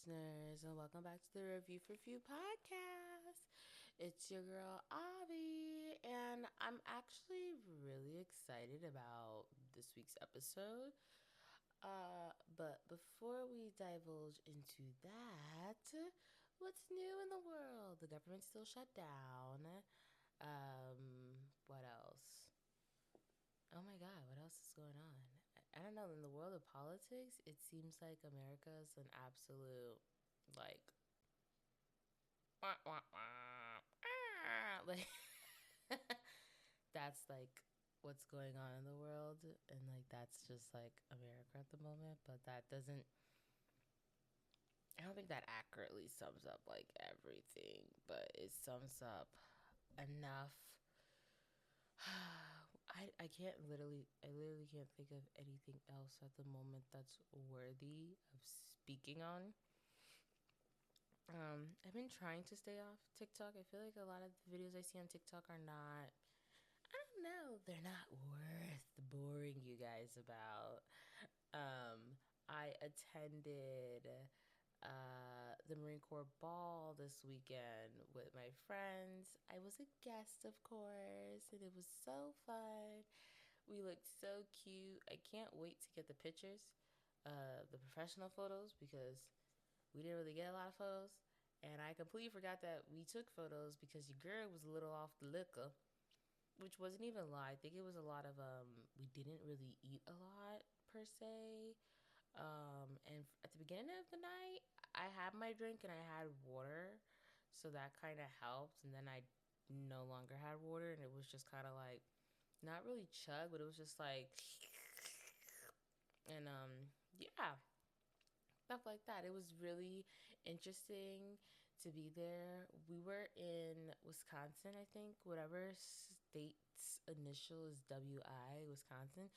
listeners, and welcome back to the Review for Few podcast. It's your girl Avi, and I'm actually really excited about this week's episode. But before we divulge into that, what's new in the world? The government's still shut down. What else? Oh my God, what else is going on? I don't know. In the world of politics, it seems like America's an absolute, like, wah, wah, wah, like, that's like what's going on in the world. And like, that's just like America at the moment. But that doesn't, I don't think that accurately sums up like everything, but it sums up enough. I can't I literally can't think of anything else at the moment that's worthy of speaking on. I've been trying to stay off TikTok. I feel like a lot of the videos I see on TikTok are not, I don't know, they're not worth boring you guys about. Um, I attended the Marine Corps ball this weekend with my friends. I was a guest, of course, and it was so fun. We looked so cute. I can't wait to get the pictures, the professional photos, because we didn't really get a lot of photos. And I completely forgot that we took photos because your girl was a little off the liquor, which wasn't even a lie. I think it was a lot of, we didn't really eat a lot per se. And at the beginning of the night, I had my drink and I had water. So that kind of helped. And then I no longer had water and it was just kind of like, not really chug, but it was just like, and yeah, stuff like that. It was really interesting to be there. We were in Wisconsin, I think, whatever state's initial is WI, Wisconsin.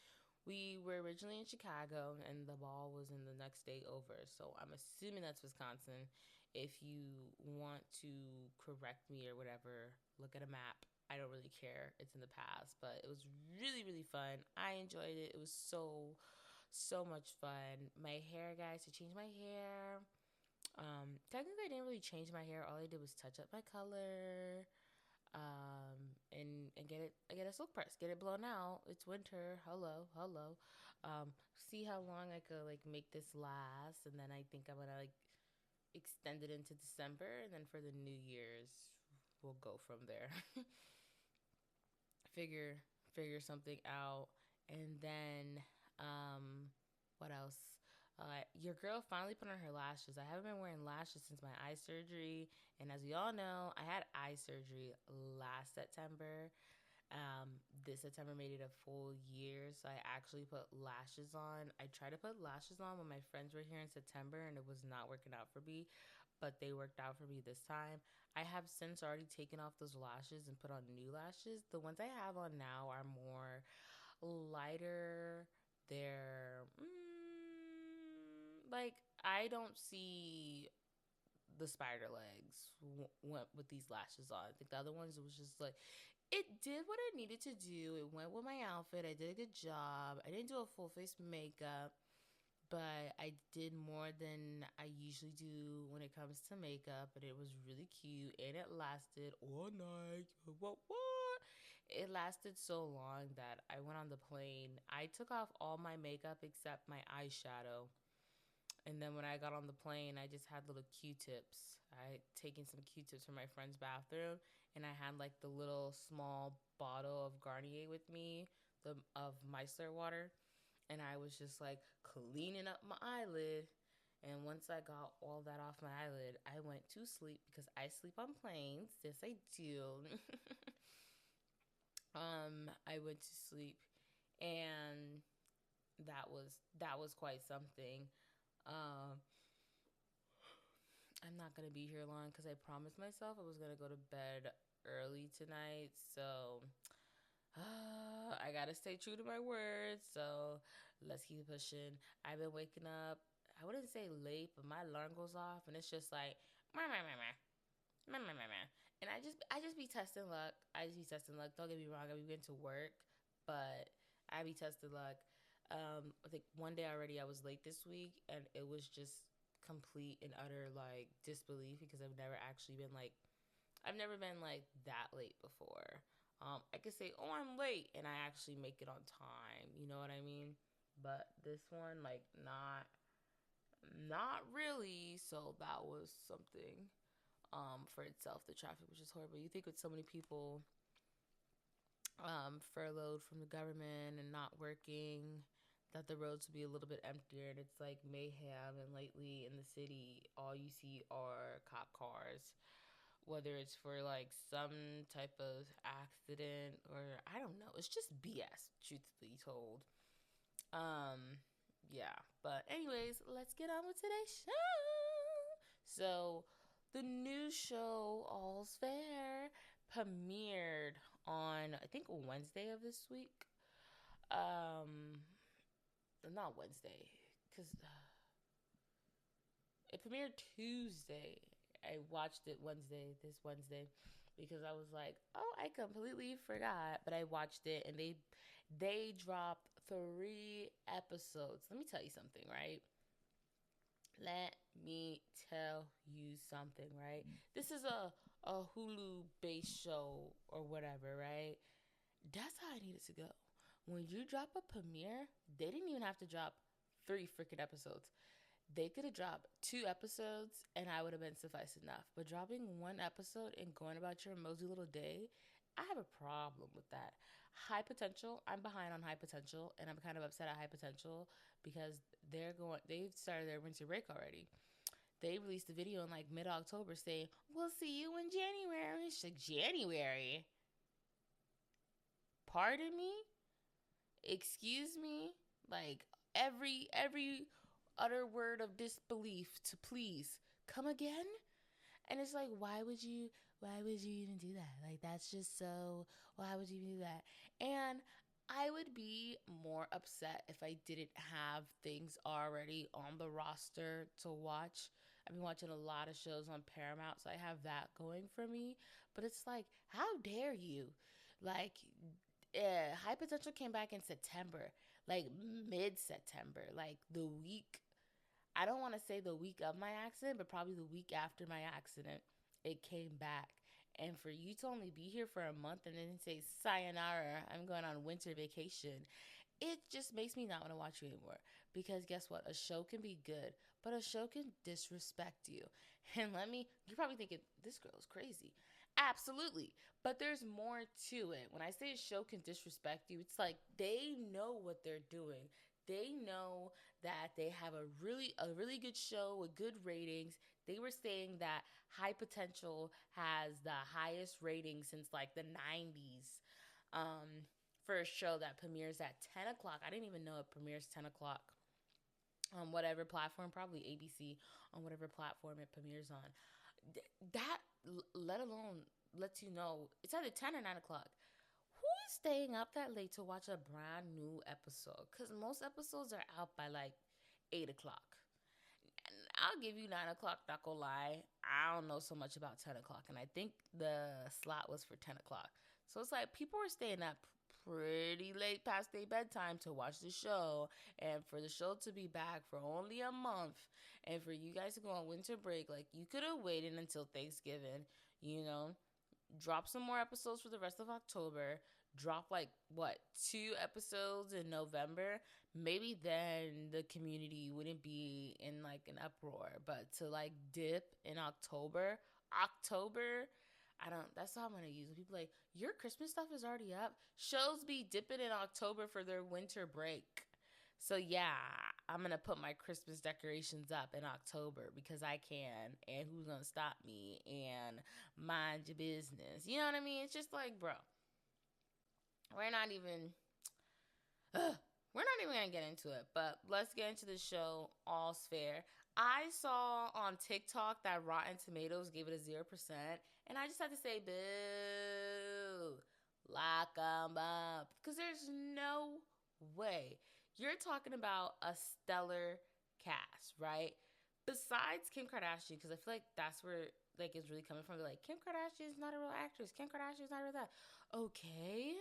We were originally in Chicago, and the ball was in the next state over. So I'm assuming that's Wisconsin. If you want to correct me or whatever, look at a map. I don't really care. It's in the past, but it was really, really fun. I enjoyed it. It was so much fun. My hair, guys, to change my hair. Technically, I didn't really change my hair. All I did was touch up my color, and get it. I get a silk press, get it blown out. It's winter. Hello, hello. See how long I could like make this last, and then I think I'm gonna like extend it into December, and then for the New Year's, we'll go from there. figure figure something out, and then what else? Your girl finally put on her lashes. I haven't been wearing lashes since my eye surgery, and as we all know, I had eye surgery last September. This September made it a full year, so I actually put lashes on. I tried to put lashes on when my friends were here in September, and it was not working out for me, but they worked out for me this time. I have since already taken off those lashes and put on new lashes. The ones I have on now are more lighter. They're like I don't see the spider legs went with these lashes on. I think the other ones it was just like it did what it needed to do. It went with my outfit. I did a good job. I didn't do a full face makeup, but I did more than I usually do when it comes to makeup, and it was really cute and it lasted all night. What? It lasted so long that I went on the plane. I took off all my makeup except my eyeshadow. And then when I got on the plane, I just had little Q-tips. I had taken some Q-tips from my friend's bathroom, and I had like the little small bottle of Garnier with me, the of micellar water, and I was just like cleaning up my eyelid. And once I got all that off my eyelid, I went to sleep because I sleep on planes. Yes, I do. I went to sleep, and that was quite something. Um, I'm not gonna be here long because I promised myself I was gonna go to bed early tonight. So I gotta stay true to my words. So let's keep pushing. I've been waking up. I wouldn't say late, but my alarm goes off, and it's just like, meh, meh, meh, meh. Meh, meh, meh, meh. And I just be testing luck. I just be testing luck. Don't get me wrong. I be going to work, but I be testing luck. I think one day already I was late this week, and it was just complete and utter like disbelief because I've never been like that late before. I could say, "Oh, I'm late," and I actually make it on time. You know what I mean? But this one, like, not really. So that was something for itself. The traffic was just horrible. You think with so many people furloughed from the government and not working, that the roads would be a little bit emptier. And it's like mayhem. And lately in the city, all you see are cop cars, whether it's for like some type of accident or I don't know. It's just BS, truth be told. Um, yeah. But anyways, let's get on with today's show. So, the new show All's Fair premiered on I think Wednesday of this week. Um, not Wednesday because it premiered Tuesday. I watched it this Wednesday, because I was like, oh, I completely forgot. But I watched it, and they dropped 3 episodes. Let me tell you something, right? Let me tell you something, right? This is a Hulu based show or whatever, right? That's how I need it to go. When you drop a premiere, they didn't even have to drop 3 freaking episodes. They could have dropped 2 episodes and I would have been suffice enough. But dropping 1 episode and going about your mosey little day, I have a problem with that. High Potential, I'm behind on High Potential, and I'm kind of upset at High Potential because they've started their winter break already. They released a video in like mid October saying, "We'll see you in January." It's like, January? Pardon me? Excuse me? Like, every utter word of disbelief to please come again. And it's like, why would you even do that? Like, that's just so, why would you do that? And I would be more upset if I didn't have things already on the roster to watch. I've been watching a lot of shows on Paramount, so I have that going for me. But it's like, how dare you? Like, High Potential came back in September, like mid September, like the week, I don't want to say the week of my accident, but probably the week after my accident, it came back. And for you to only be here for a month and then say, sayonara, I'm going on winter vacation, it just makes me not want to watch you anymore. Because guess what? A show can be good, but a show can disrespect you. And you're probably thinking, this girl's crazy. Absolutely. But there's more to it. When I say a show can disrespect you, it's like they know what they're doing. They know that they have a really good show with good ratings. They were saying that High Potential has the highest ratings since like the 90s. For a show that premieres at 10 o'clock. I didn't even know it premieres 10 o'clock on whatever platform, probably ABC, on whatever platform it premieres on. That, let alone, lets you know it's either 10 or 9 o'clock. Who is staying up that late to watch a brand new episode? Because most episodes are out by like 8 o'clock. And I'll give you 9 o'clock, not gonna lie. I don't know so much about 10 o'clock. And I think the slot was for 10 o'clock. So it's like people are staying up pretty late past their bedtime to watch the show. And for the show to be back for only a month. And for you guys to go on winter break, like you could have waited until Thanksgiving, you know? Drop some more episodes for the rest of October. Drop like what, 2 episodes in November. Maybe then the community wouldn't be in like an uproar. But to like dip in October, I don't. That's all I'm gonna use. People like, your Christmas stuff is already up. Shows be dipping in October for their winter break. So yeah, I'm gonna put my Christmas decorations up in October because I can, and who's gonna stop me? And mind your business. You know what I mean? It's just like, bro, we're not even. We're not even gonna get into it, but let's get into the show. All's Fair. I saw on TikTok that Rotten Tomatoes gave it a 0%, and I just had to say, boo, lock 'em up, because there's no way you're talking about a stellar cast, right? Besides Kim Kardashian, because I feel like that's where like it's really coming from. They're like, Kim Kardashian is not a real actress. Kim Kardashian is not real that. Okay,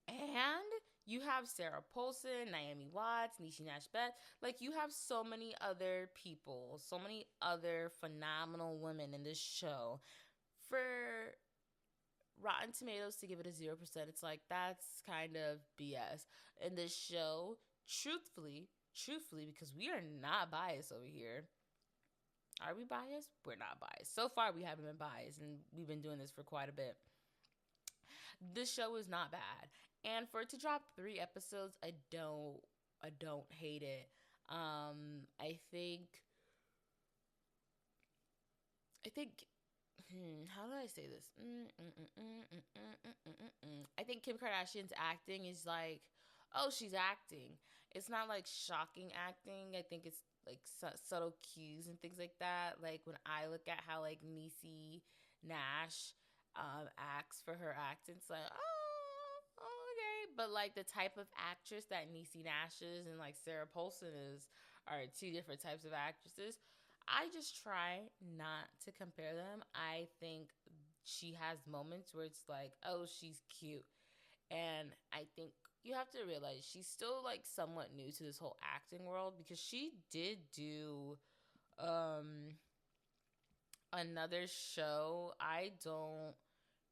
and You have Sarah Paulson, Naomi Watts, Niecy Nash Beth. Like, you have so many other people, so many other phenomenal women in this show. For Rotten Tomatoes to give it a 0%, it's like, that's kind of BS. In this show, truthfully, because we are not biased over here. Are we biased? We're not biased. So far, we haven't been biased, and we've been doing this for quite a bit. This show is not bad, and for it to drop 3 episodes, I don't hate it. I think how do I say this? I think Kim Kardashian's acting is like, oh, she's acting. It's not like shocking acting. I think it's like subtle cues and things like that. Like when I look at how like Niecy Nash acts for her acting, it's like, oh, okay. But like the type of actress that Niecy Nash is and like Sarah Paulson is are two different types of actresses. I just try not to compare them. I think she has moments where it's like, oh, she's cute. And I think you have to realize she's still like somewhat new to this whole acting world because she did do um another show. I don't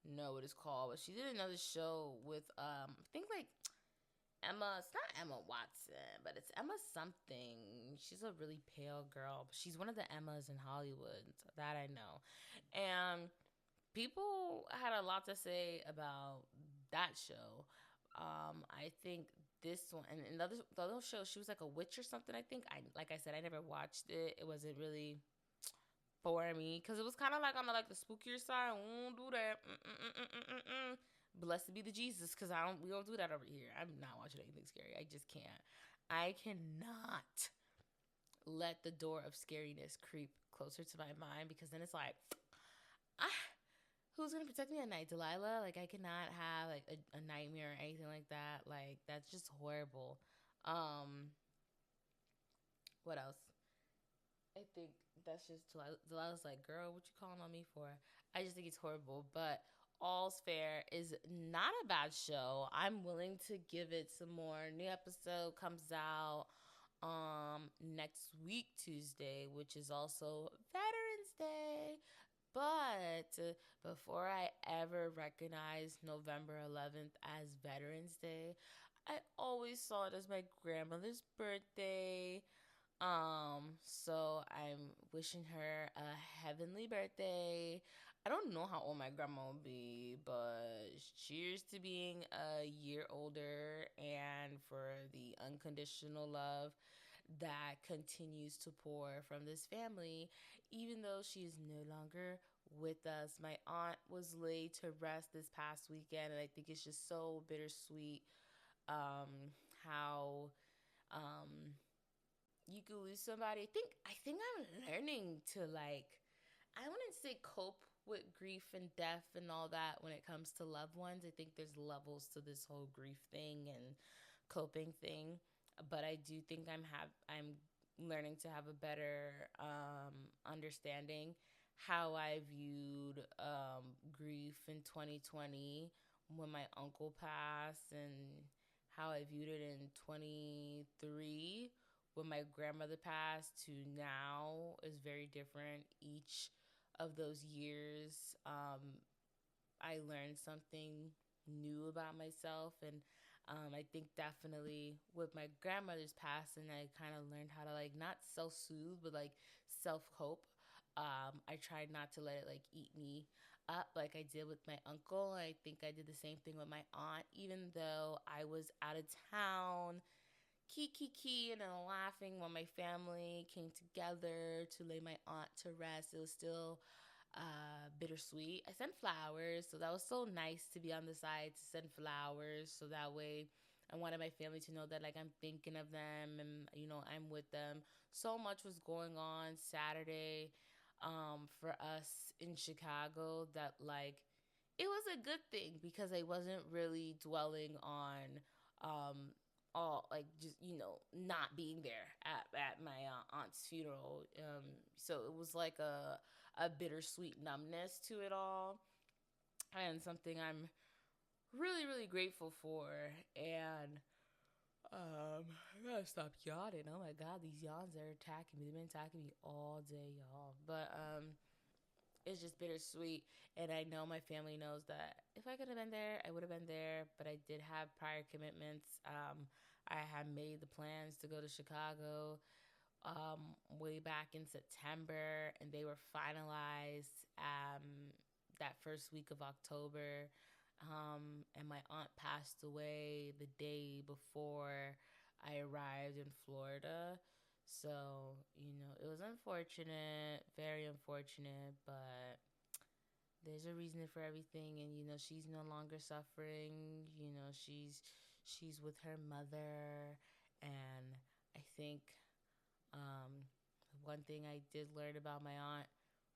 know what it's called, but she did another show with I think like Emma. It's not Emma Watson, but it's Emma something. She's a really pale girl. She's one of the Emmas in Hollywood. So that I know. And people had a lot to say about that show. I think this one and the other show, she was like a witch or something. I think like I said, I never watched it. It wasn't really for me because it was kind of like on the like the spookier side. I won't do that. Blessed be the Jesus, because we don't do that over here. I'm not watching anything scary. I just can't. I cannot let the door of scariness creep closer to my mind because then it's like, ah, who's gonna protect me at night? Delilah? Like I cannot have like a nightmare or anything like that. Like that's just horrible. Um, what else? I think that's just Delilah's like, girl, what you calling on me for? I just think it's horrible. But All's Fair is not a bad show. I'm willing to give it some more. New episode comes out next week Tuesday, which is also Veterans Day. But before I ever recognized November 11th as Veterans Day, I always saw it as my grandmother's birthday. So I'm wishing her a heavenly birthday. I don't know how old my grandma will be, but cheers to being a year older and for the unconditional love that continues to pour from this family, even though she is no longer with us. My aunt was laid to rest this past weekend, and I think it's just so bittersweet how um, you could lose somebody. I think I'm learning to like, I wouldn't say cope with grief and death and all that when it comes to loved ones. I think there's levels to this whole grief thing and coping thing, but I do think I'm learning to have a better understanding how I viewed grief in 2020 when my uncle passed, and how I viewed it in 23 when my grandmother passed to now is very different. Each of those years, I learned something new about myself. And I think definitely with my grandmother's passing, I kind of learned how to like not self soothe, but like self cope. I tried not to let it like eat me up like I did with my uncle. I think I did the same thing with my aunt, even though I was out of town kiki and laughing when my family came together to lay my aunt to rest. It was still bittersweet. I sent flowers, so that was so nice to be on the side to send flowers, so that way I wanted my family to know that like I'm thinking of them and I'm with them. So much was going on Saturday for us in Chicago that like it was a good thing because I wasn't really dwelling on all like just not being there at my aunt's funeral. So it was like a bittersweet numbness to it all, and something I'm really, really grateful for. And I gotta stop yawning. Oh my god, these yawns are attacking me. They've been attacking me all day, y'all. But it's just bittersweet. And I know my family knows that if I could have been there, I would have been there. But I did have prior commitments. I had made the plans to go to Chicago way back in September, and they were finalized that first week of October. And my aunt passed away the day before I arrived in Florida. So, it was unfortunate, very unfortunate, but there's a reason for everything. And she's no longer suffering. She's with her mother. And I think um, one thing I did learn about my aunt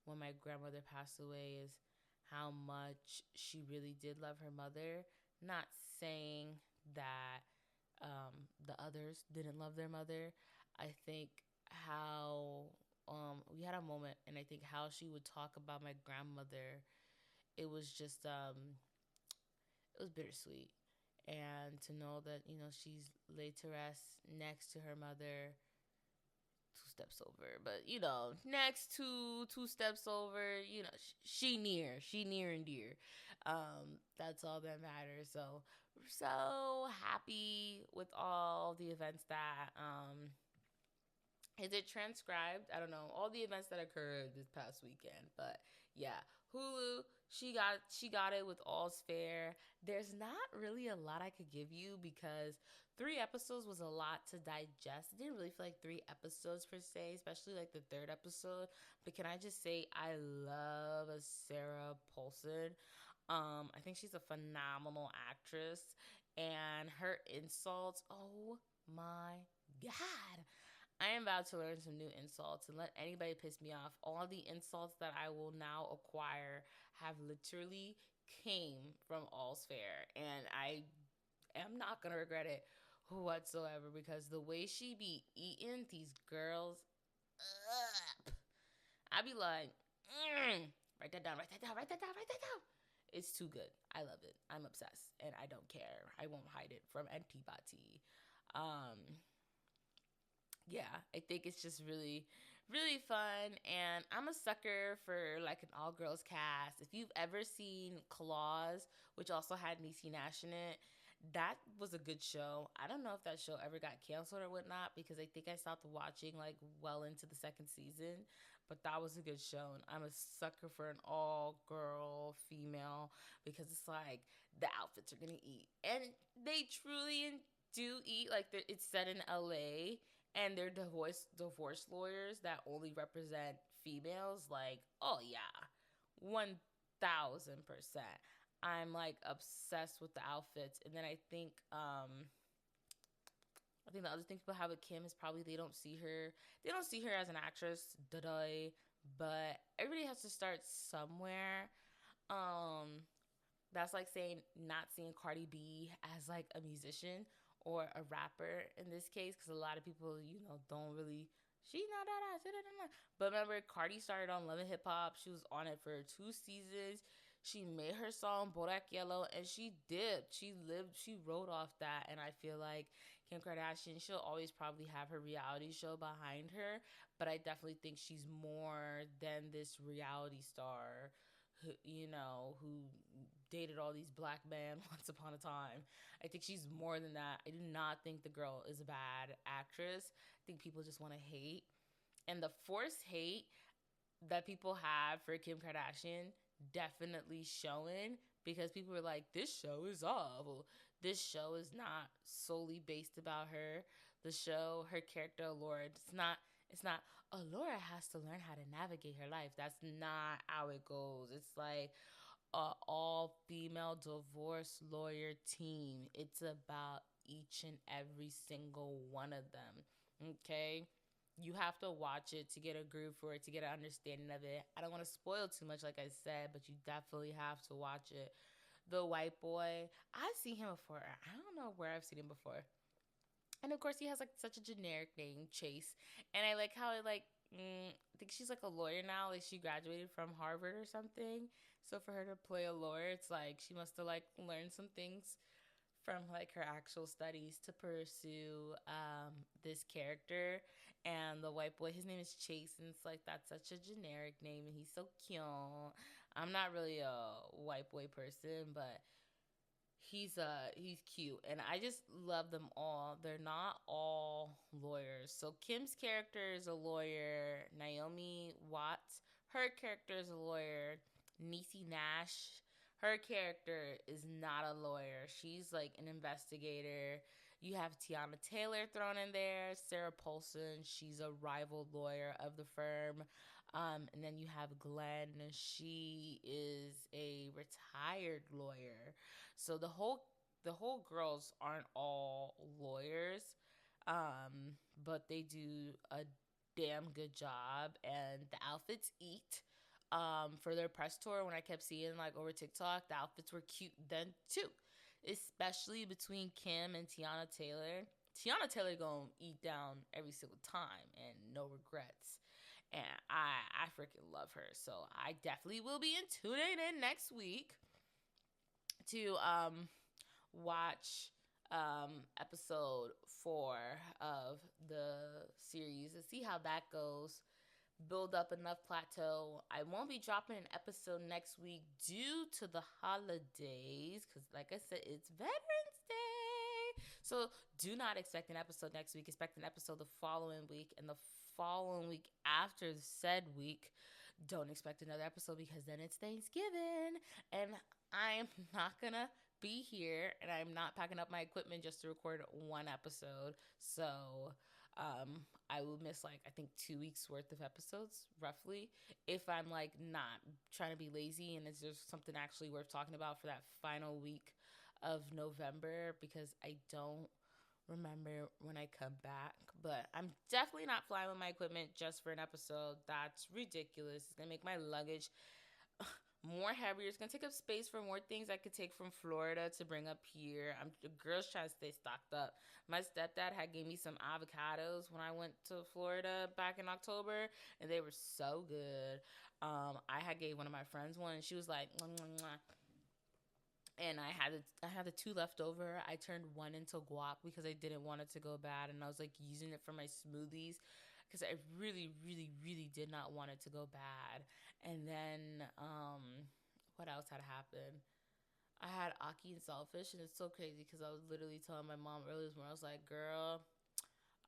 when my grandmother passed away is how much she really did love her mother. Not saying that the others didn't love their mother. I think how we had a moment, and I think how she would talk about my grandmother, it was just it was bittersweet. And to know that she's laid to rest next to her mother, two steps over, but next to two steps over, she near and dear. That's all that matters. So we're so happy with all the events that is it transcribed? I don't know all the events that occurred this past weekend, but yeah, Hulu. She got it with All's Fair. There's not really a lot I could give you because 3 episodes was a lot to digest. It didn't really feel like 3 episodes per se, especially like the third episode. But can I just say I love a Sarah Paulson. I think she's a phenomenal actress, and her insults. Oh my god! I am about to learn some new insults and let anybody piss me off. All the insults that I will now acquire have literally came from All's Fair, and I am not gonna regret it whatsoever because the way she be eating these girls up, I be like, write that down, write that down, write that down, write that down. It's too good. I love it. I'm obsessed, and I don't care. I won't hide it from anybody. Um, yeah, I think it's just really, really fun. And I'm a sucker for like an all girls cast. If you've ever seen Claws, which also had Niecy Nash in it, that was a good show. I don't know if that show ever got canceled or whatnot because I think I stopped watching like well into the second season. But that was a good show. And I'm a sucker for an all girl female because it's like the outfits are going to eat. And they truly do eat. Like it's set in LA, and they're divorce lawyers that only represent females. Like, oh yeah, 1,000%. I'm like obsessed with the outfits, and then I think the other thing people have with Kim is probably they don't see her as an actress, but everybody has to start somewhere. Um, that's like saying not seeing Cardi B as like a musician or a rapper in this case, because a lot of people, don't really. She's not that. But remember, Cardi started on Love and Hip Hop. She was on it for 2 seasons. She made her song Bodak Yellow, and she dipped. She lived. She wrote off that, and I feel like Kim Kardashian, she'll always probably have her reality show behind her, but I definitely think she's more than this reality star who dated all these black men once upon a time. I think she's more than that. I do not think the girl is a bad actress. I think people just want to hate. And the forced hate that people have for Kim Kardashian definitely showing because people were like, this show is awful. This show is not solely based about her. The show, her character, Laura, it's not, oh, Laura has to learn how to navigate her life. That's not how it goes. It's like a all female divorce lawyer team. It's about each and every single one of them. Okay? You have to watch it to get a groove for it, to get an understanding of it. I don't want to spoil too much, like I said, but you definitely have to watch it. The white boy, I've seen him before. I don't know where I've seen him before. And of course, he has like such a generic name, Chase. And I like how it like I think she's like a lawyer now. Like she graduated from Harvard or something. So for her to play a lawyer, it's like she must have like learned some things from like her actual studies to pursue this character. And the white boy, his name is Chase, and it's like that's such a generic name, and he's so cute. I'm not really a white boy person, but he's cute, and I just love them all. They're not all lawyers. So Kim's character is a lawyer. Naomi Watts, her character is a lawyer. Niecy Nash, her character is not a lawyer. She's like an investigator. You have Tiana Taylor thrown in there. Sarah Paulson, she's a rival lawyer of the firm. And then you have Glenn. She is a retired lawyer. So the whole girls aren't all lawyers, but they do a damn good job, and the outfits eat. For their press tour, when I kept seeing like over TikTok, the outfits were cute then too, especially between Kim and Tiana Taylor. Tiana Taylor gonna eat down every single time and no regrets. And I freaking love her. So I definitely will be tuning in next week to watch episode 4 of the series and see how that goes. Build up enough plateau. I won't be dropping an episode next week due to the holidays because, like I said, it's Veterans Day. So do not expect an episode next week. Expect an episode the following week, and the following week after said week, don't expect another episode because then it's Thanksgiving, and I'm not gonna be here, and I'm not packing up my equipment just to record one episode. So I will miss like I think 2 weeks worth of episodes roughly if I'm like not trying to be lazy and is there something actually worth talking about for that final week of November, because I don't remember when I come back. But I'm definitely not flying with my equipment just for an episode. That's ridiculous. It's gonna make my luggage more heavier. It's gonna take up space for more things I could take from Florida to bring up here. I'm the girls trying to stay stocked up. My stepdad had gave me some avocados when I went to Florida back in October, and they were so good. I had gave one of my friends one, and she was like, mwah, mwah, mwah. And I had the two left over. I turned one into guac because I didn't want it to go bad, and I was like using it for my smoothies because I really, really, really did not want it to go bad. And then what else had happened? I had Aki and Saltfish, and it's so crazy because I was literally telling my mom earlier this morning. I was like, "Girl,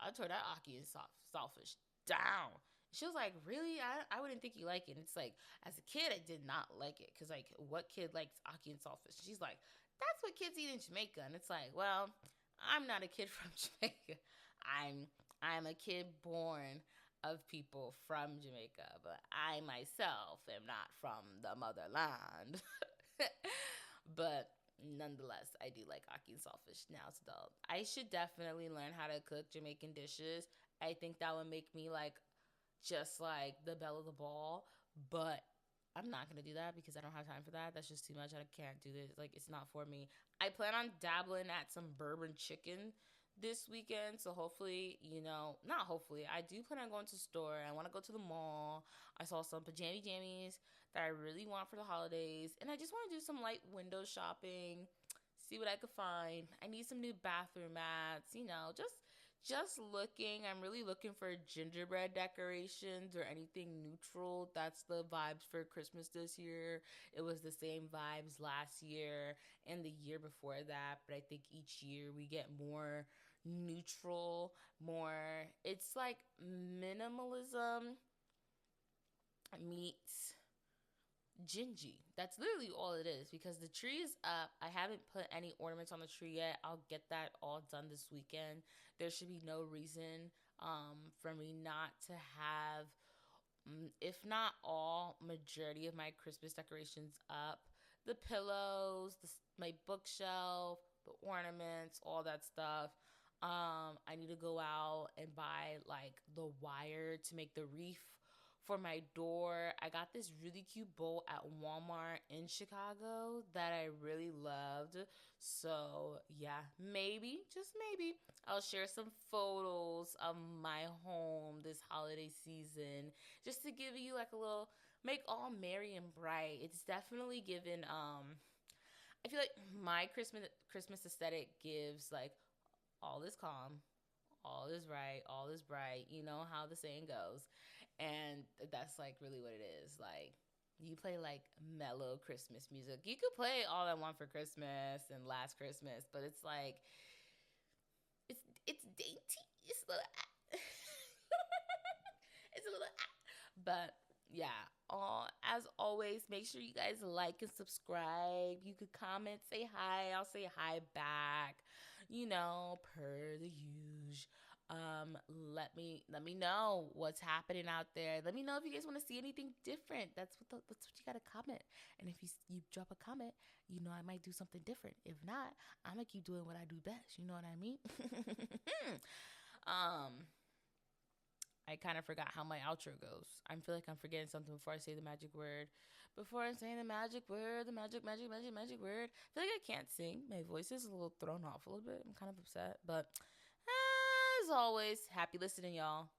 I tore that Aki and Saltfish down." She was like, "Really? I wouldn't think you like it." And it's like, as a kid, I did not like it because like, what kid likes Aki and Saltfish? She's like, "That's what kids eat in Jamaica," and it's like, well, I'm not a kid from Jamaica. I'm a kid born of people from Jamaica, but I myself am not from the motherland. But nonetheless, I do like Aki and Saltfish now as an adult. I should definitely learn how to cook Jamaican dishes. I think that would make me like just like the belle of the ball, but I'm not gonna do that because I don't have time for that. That's just too much. I can't do this. Like, it's not for me. I plan on dabbling at some bourbon chicken this weekend. So hopefully, not hopefully, I do plan on going to the store. I want to go to the mall. I saw some pajama jammies that I really want for the holidays, and I just want to do some light window shopping, see what I could find. I need some new bathroom mats, just looking. I'm really looking for gingerbread decorations or anything neutral. That's the vibes for Christmas this year. It was the same vibes last year and the year before that, but I think each year we get more neutral, more, it's like minimalism meets gingy. That's literally all it is, because the tree is up. I haven't put any ornaments on the tree yet. I'll get that all done this weekend. There should be no reason for me not to have, if not all, majority of my Christmas decorations up. The pillows, my bookshelf, the ornaments, all that stuff. I need to go out and buy like the wire to make the wreath for my door. I got this really cute bowl at Walmart in Chicago that I really loved. So, yeah, maybe, just maybe, I'll share some photos of my home this holiday season just to give you like a little make all merry and bright. It's definitely given I feel like my Christmas aesthetic gives like all is calm, all is right, all is bright. You know how the saying goes. And that's like really what it is. Like you play like mellow Christmas music. You could play All I Want for Christmas and Last Christmas, but it's like it's dainty. It's a little it's a little but yeah, as always, make sure you guys like and subscribe. You could comment, say hi. I'll say hi back. You know, per the usual. Let me know what's happening out there. Let me know if you guys want to see anything different. That's what you gotta comment. And if you drop a comment, you know I might do something different. If not, I'm gonna keep doing what I do best. You know what I mean? um. I kind of forgot how my outro goes. I feel like I'm forgetting something before I say the magic word. Before I say the magic word, the magic word. I feel like I can't sing. My voice is a little thrown off a little bit. I'm kind of upset. But as always, happy listening, y'all.